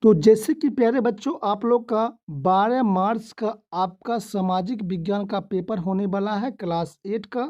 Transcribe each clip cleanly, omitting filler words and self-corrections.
तो जैसे कि प्यारे बच्चों आप लोग का 12 मार्च का आपका सामाजिक विज्ञान का पेपर होने वाला है क्लास 8 का।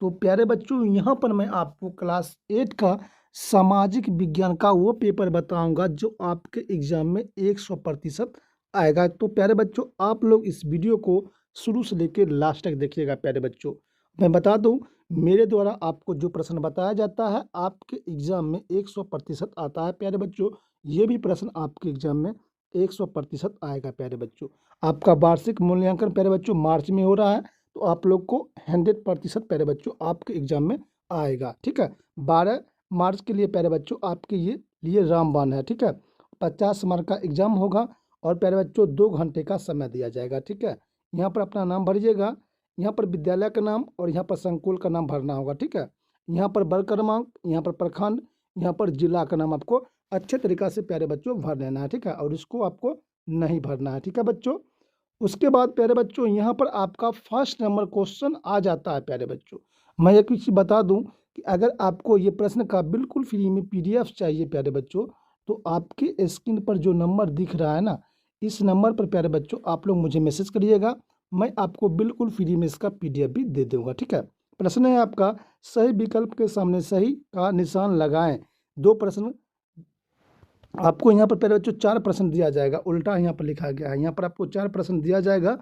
तो प्यारे बच्चों यहाँ पर मैं आपको क्लास 8 का सामाजिक विज्ञान का वो पेपर बताऊंगा जो आपके एग्जाम में 100% आएगा। तो प्यारे बच्चों आप लोग इस वीडियो को शुरू से लेकर लास्ट तक देखिएगा। प्यारे बच्चों मैं बता दूं, मेरे द्वारा आपको जो प्रश्न बताया जाता है आपके एग्जाम में 100% आता है। प्यारे बच्चों ये भी प्रश्न आपके एग्जाम में 100% आएगा। प्यारे बच्चों आपका वार्षिक मूल्यांकन प्यारे बच्चों मार्च में हो रहा है, तो आप लोग को 100% प्यारे बच्चों आपके एग्जाम में आएगा। ठीक है, 12 मार्च के लिए प्यारे बच्चों आपके ये लिए रामबाण है। ठीक है, 50 मार्क का एग्जाम होगा और प्यारे बच्चों 2 घंटे का समय दिया जाएगा। ठीक है, यहाँ पर अपना नाम भरिएगा, यहाँ पर विद्यालय का नाम और यहाँ पर संकुल का नाम भरना होगा। ठीक है, यहाँ पर वर्ग क्रमांक, यहाँ पर प्रखंड, यहाँ पर जिला का नाम आपको अच्छे तरीक़ा से प्यारे बच्चों भर लेना है। ठीक है, और इसको आपको नहीं भरना है। ठीक है बच्चों, उसके बाद प्यारे बच्चों यहाँ पर आपका फर्स्ट नंबर क्वेश्चन आ जाता है। प्यारे बच्चों मैं एक चीज़ बता दूं कि अगर आपको ये प्रश्न का बिल्कुल फ्री में पीडीएफ चाहिए प्यारे बच्चों, तो आपके स्क्रीन पर जो नंबर दिख रहा है ना, इस नंबर पर प्यारे बच्चों आप लोग मुझे मैसेज करिएगा, मैं आपको बिल्कुल फ्री में इसका पीडीएफ भी दे दूंगा। ठीक है, प्रश्न है आपका, सही विकल्प के सामने सही का निशान लगाएं। 2 प्रश्न आपको यहाँ पर प्यारे बच्चों 4 प्रश्न दिया जाएगा, उल्टा यहाँ पर लिखा गया है। यहाँ पर आपको 4 प्रश्न दिया जाएगा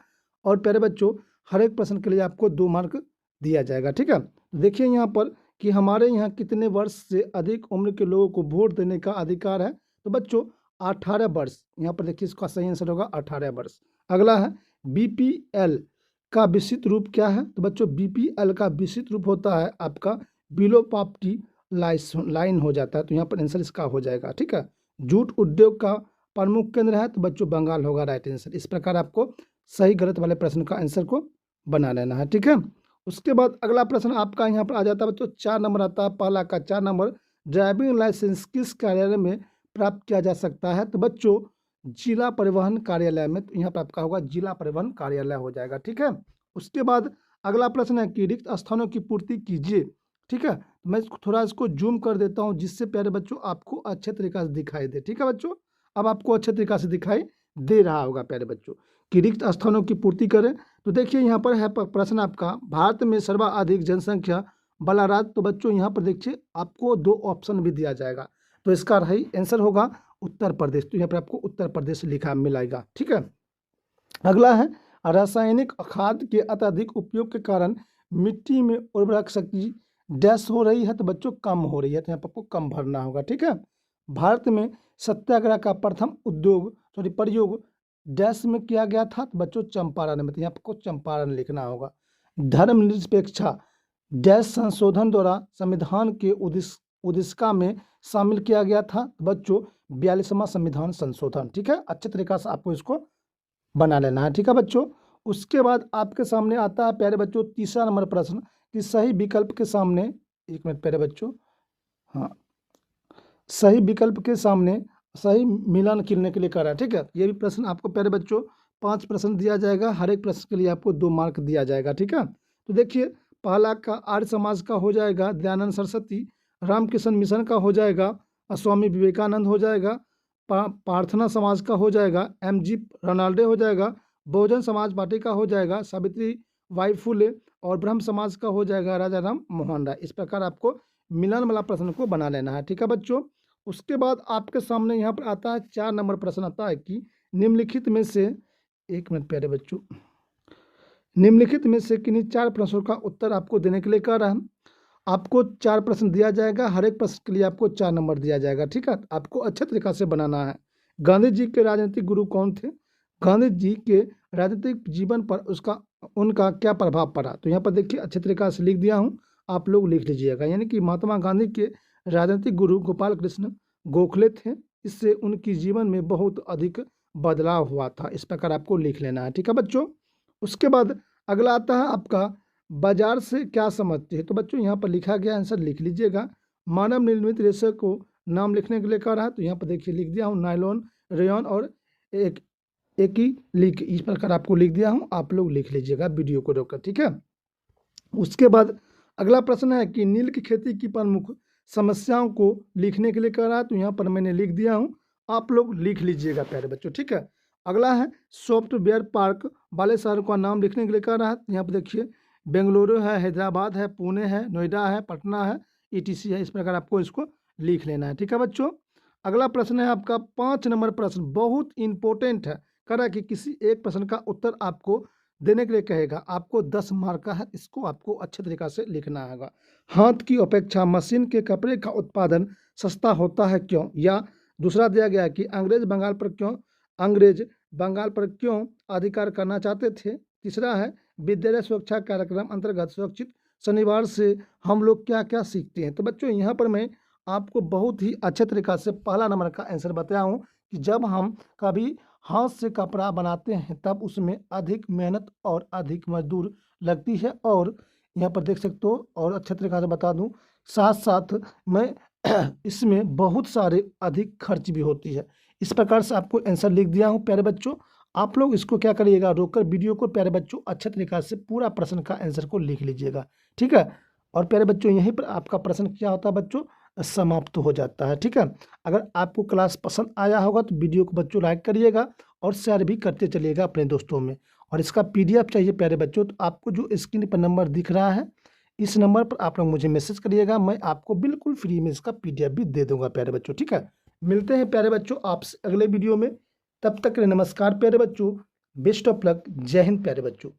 और प्यारे बच्चों हर एक प्रश्न के लिए आपको 2 मार्क दिया जाएगा। ठीक है, देखिए यहाँ पर कि हमारे यहाँ कितने वर्ष से अधिक उम्र के लोगों को वोट देने का अधिकार है। तो बच्चों 18 वर्ष, यहाँ पर देखिए इसका सही आंसर होगा 18 वर्ष। अगला है बीपीएल का विस्तृत रूप क्या है। तो बच्चों बीपीएल का विस्तृत रूप होता है आपका बिलो पॉवर्टी लाइन हो जाता है, तो यहाँ पर आंसर इसका हो जाएगा। ठीक है, जूट उद्योग का प्रमुख केंद्र है, तो बच्चों बंगाल होगा राइट आंसर। इस प्रकार आपको सही गलत वाले प्रश्न का आंसर को बना लेना है। ठीक है, उसके बाद अगला प्रश्न आपका यहाँ पर आ जाता है बच्चों 4 नंबर आता है। पहला का 4 नंबर, ड्राइविंग लाइसेंस किस कार्यालय में प्राप्त किया जा सकता है। तो बच्चों जिला परिवहन कार्यालय में, तो यहाँ पर आपका होगा जिला परिवहन कार्यालय हो जाएगा। ठीक है, उसके बाद अगला प्रश्न है कि रिक्त स्थानों की पूर्ति कीजिए। ठीक है, मैं थोड़ा इसको जूम कर देता हूँ जिससे प्यारे बच्चों आपको अच्छे तरीक़ा से दिखाई दे। ठीक है बच्चों, अब आपको अच्छे तरीक़ा से दिखाई दे रहा होगा प्यारे बच्चों कि रिक्त स्थानों की पूर्ति करें। तो देखिए यहाँ पर है प्रश्न आपका, भारत में सर्वाधिक जनसंख्या वाला राज्य। तो बच्चों यहाँ पर देखिए आपको 2 ऑप्शन भी दिया जाएगा, तो इसका सही आंसर होगा उत्तर प्रदेश। तो यहाँ पर आपको उत्तर प्रदेश लिखा मिलेगा। ठीक है, अगला है रासायनिक खाद के अत्यधिक उपयोग के कारण मिट्टी में उर्वरक शक्ति डैश हो रही है। तो बच्चों कम हो रही है, तो यहाँ पर आपको कम भरना होगा। ठीक है, भारत में सत्याग्रह का प्रथम प्रयोग डैश में किया गया था। तो बच्चों चंपारण में, तो यहाँ पर आपको चंपारण लिखना होगा। धर्मनिरपेक्षा डैश संशोधन द्वारा संविधान के उद्देशिका में शामिल किया गया था। तो बच्चों 42वां संविधान संशोधन। ठीक है, अच्छे तरीक़ा से आपको इसको बना लेना है। ठीक है बच्चों, उसके बाद आपके सामने आता है प्यारे बच्चों 3रा नंबर प्रश्न कि सही विकल्प के सामने, 1 मिनट प्यारे बच्चों, हाँ, सही विकल्प के सामने सही मिलान गिनने के लिए कह रहा है। ठीक है, ये भी प्रश्न आपको प्यारे बच्चों 5 प्रश्न दिया जाएगा, हर एक प्रश्न के लिए आपको 2 मार्क दिया जाएगा। ठीक है, तो देखिए पहला का आर्य समाज का हो जाएगा दयानंद सरस्वती, रामकृष्ण मिशन का हो जाएगा स्वामी विवेकानंद हो जाएगा, प्रार्थना समाज का हो जाएगा MG रोनाल्डे हो जाएगा, बहुजन समाज पार्टी का हो जाएगा सावित्री बाई फुले और ब्रह्म समाज का हो जाएगा राजा राम मोहन राय। इस प्रकार आपको मिलन वाला प्रश्न को बना लेना है। ठीक है बच्चों, उसके बाद आपके सामने यहाँ पर आता है 4 नंबर प्रश्न आता है कि निम्नलिखित में से, 1 मिनट प्यारे बच्चों, निम्नलिखित में से किन्हीं 4 प्रश्नों का उत्तर आपको देने के लिए कह रहा है। आपको 4 प्रश्न दिया जाएगा, हर एक प्रश्न के लिए आपको 4 नंबर दिया जाएगा। ठीक है, आपको अच्छे तरीक़ा से बनाना है। गांधी जी के राजनीतिक गुरु कौन थे। गांधी जी के राजनीतिक जीवन पर उनका क्या प्रभाव पड़ा। तो यहाँ पर देखिए अच्छे तरीक़ा से लिख दिया हूँ, आप लोग लिख लीजिएगा। यानी कि महात्मा गांधी के राजनीतिक गुरु गोपाल कृष्ण गोखले थे, इससे उनकी जीवन में बहुत अधिक बदलाव हुआ था। इस प्रकार आपको लिख लेना है। ठीक है बच्चों, उसके बाद अगला आता है आपका बाजार से क्या समझते हैं। तो बच्चों यहाँ पर लिखा गया आंसर लिख लीजिएगा। मानव निर्मित रेशे को नाम लिखने के लिए कह रहा है, तो यहाँ पर देखिए लिख दिया हूँ नायलॉन, रेयन और एक ही लिख, इस प्रकार आपको लिख दिया हूँ, आप लोग लिख लीजिएगा वीडियो को रोककर। ठीक है, उसके बाद अगला प्रश्न है कि नील की खेती की प्रमुख समस्याओं को लिखने के लिए कह रहा है, तो यहाँ पर मैंने लिख दिया हूँ, आप लोग लिख लीजिएगा प्यारे बच्चों, ठीक है। अगला है सॉफ्टवेयर पार्क वाले शहरों का नाम लिखने के लिए कह रहा है। यहाँ पर देखिए बेंगलुरु है, हैदराबाद है, पुणे है, नोएडा है, पटना है, ईटीसी है। इस प्रकार आपको इसको लिख लेना है, ठीक है बच्चों। अगला प्रश्न है आपका 5 नंबर प्रश्न, बहुत इंपॉर्टेंट है। कह रहा है कि किसी एक प्रश्न का उत्तर आपको देने के लिए कहेगा, आपको 10 मार्क का है, इसको आपको अच्छे तरीका से लिखना होगा। हाथ की अपेक्षा मशीन के कपड़े का उत्पादन सस्ता होता है क्यों? या दूसरा दिया गया है कि अंग्रेज बंगाल पर क्यों अधिकार करना चाहते थे? तीसरा है विद्यालय सुरक्षा कार्यक्रम अंतर्गत सुरक्षित शनिवार से हम लोग क्या क्या सीखते हैं? तो बच्चों यहाँ पर मैं आपको बहुत ही अच्छे तरीका से पहला नंबर का आंसर बताया हूँ कि जब हम कभी हाथ से कपड़ा बनाते हैं तब उसमें अधिक मेहनत और अधिक मजदूर लगती है, और यहाँ पर देख सकते हो। और अच्छे तरीके से बता दूं, साथ साथ मैं इसमें बहुत सारे अधिक खर्च भी होती है। इस प्रकार से आपको आंसर लिख दिया हूँ प्यारे बच्चों। आप लोग इसको क्या करिएगा, रोककर वीडियो को प्यारे बच्चों अच्छे तरीके से पूरा प्रश्न का आंसर को लिख लीजिएगा, ठीक है। और प्यारे बच्चों यहीं पर आपका प्रश्न क्या होता है बच्चों, समाप्त हो जाता है, ठीक है। अगर आपको क्लास पसंद आया होगा तो वीडियो को बच्चों लाइक करिएगा और शेयर भी करते चलिएगा अपने दोस्तों में। और इसका पीडीएफ चाहिए प्यारे बच्चों तो आपको जो स्क्रीन पर नंबर दिख रहा है, इस नंबर पर आप लोग मुझे मैसेज करिएगा, मैं आपको बिल्कुल फ्री में इसका पीडीएफ भी दे दूंगा प्यारे बच्चों, ठीक है। मिलते हैं प्यारे बच्चों आपसे अगले वीडियो में, तब तक के लिए नमस्कार प्यारे बच्चों, बेस्ट ऑफ लक, जय हिंद प्यारे बच्चों।